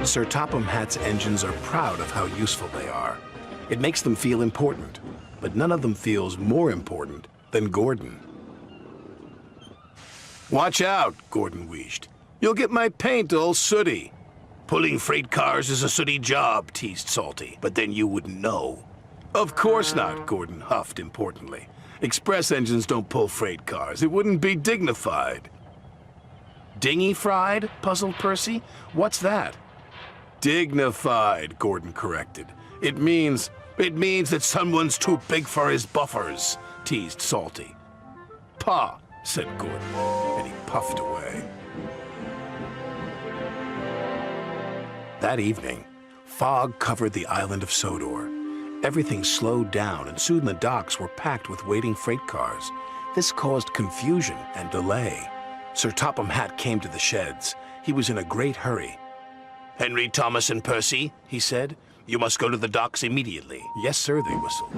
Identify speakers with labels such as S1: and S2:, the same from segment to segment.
S1: Sir Topham Hatt's engines are proud of how useful they are. It makes them feel important, but none of them feels more important than Gordon. "Watch out," Gordon wheezed. "You'll get my paint all sooty." "Pulling freight cars is a sooty job," teased Salty, "but then you wouldn't know." "Of course not," Gordon huffed importantly. "Express engines don't pull freight cars. It wouldn't be dignified." "Dinghy-fried?" puzzled Percy. "What's that?" "Dignified," Gordon corrected. It means that someone's too big for his buffers," teased Salty. "Pah," said Gordon, and he puffed away. That evening, fog covered the island of Sodor. Everything slowed down, and soon the docks were packed with waiting freight cars. This caused confusion and delay. Sir Topham Hatt came to the sheds. He was in a great hurry. "Henry, Thomas, and Percy," he said, "you must go to the docks immediately." "Yes, sir," they whistled.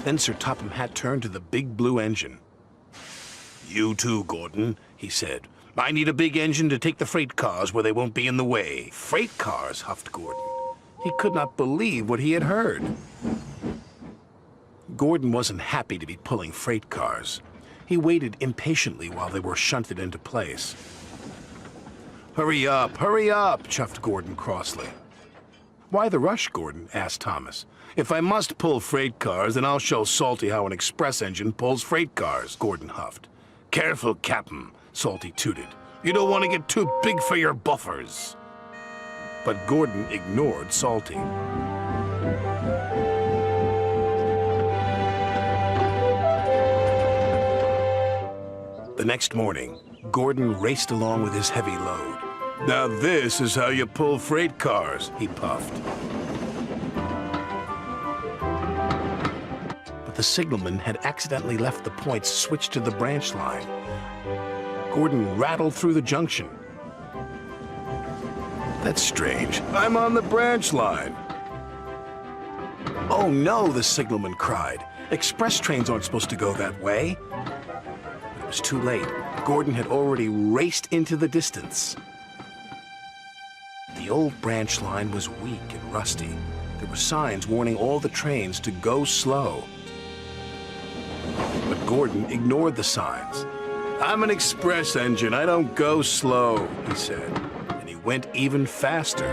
S1: Then Sir Topham Hatt turned to the big blue engine. "You too, Gordon," he said. "I need a big engine to take the freight cars where they won't be in the way." "Freight cars?" huffed Gordon. He could not believe what he had heard. Gordon wasn't happy to be pulling freight cars. He waited impatiently while they were shunted into place. Hurry up, chuffed Gordon crossly. "Why the rush, Gordon?" asked Thomas. "If I must pull freight cars, then I'll show Salty how an express engine pulls freight cars," Gordon huffed. "Careful, Captain," Salty tooted. "You don't want to get too big for your buffers." But Gordon ignored Salty. The next morning, Gordon raced along with his heavy load. "Now this is how you pull freight cars," he puffed. But the signalman had accidentally left the points switched to the branch line. Gordon rattled through the junction. "That's strange. I'm on the branch line." "Oh no," the signalman cried. "Express trains aren't supposed to go that way." It was too late. Gordon had already raced into the distance. The old branch line was weak and rusty. There were signs warning all the trains to go slow. But Gordon ignored the signs. "I'm an express engine. I don't go slow," he said. And he went even faster.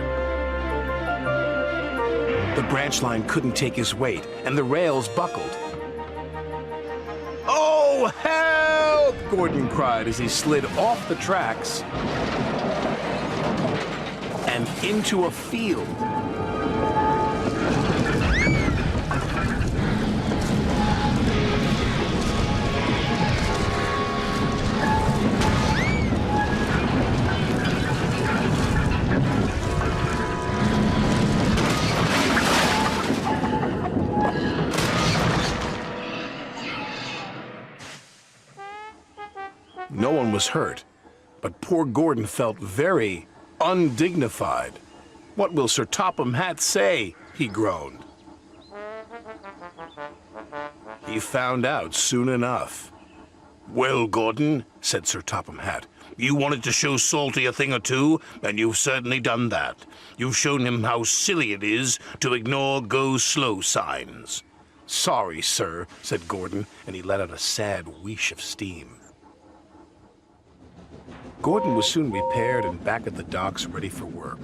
S1: The branch line couldn't take his weight, and the rails buckled. "Oh, help!" Gordon cried as he slid off the tracks and into a field. No one was hurt, but poor Gordon felt very undignified. "What will Sir Topham Hatt say?" he groaned. He found out soon enough. "Well, Gordon," said Sir Topham Hatt, "you wanted to show Salty a thing or two, and you've certainly done that. You've shown him how silly it is to ignore go-slow signs." "Sorry, sir," said Gordon, and he let out a sad wheesh of steam. Gordon was soon repaired and back at the docks ready for work,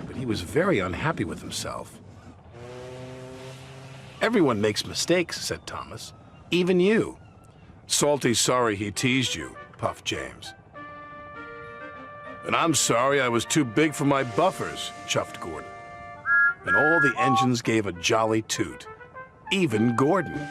S1: but he was very unhappy with himself. "Everyone makes mistakes," said Thomas. "Even you." "Salty's sorry he teased you," puffed James. "And I'm sorry I was too big for my buffers," chuffed Gordon. And all the engines gave a jolly toot. Even Gordon.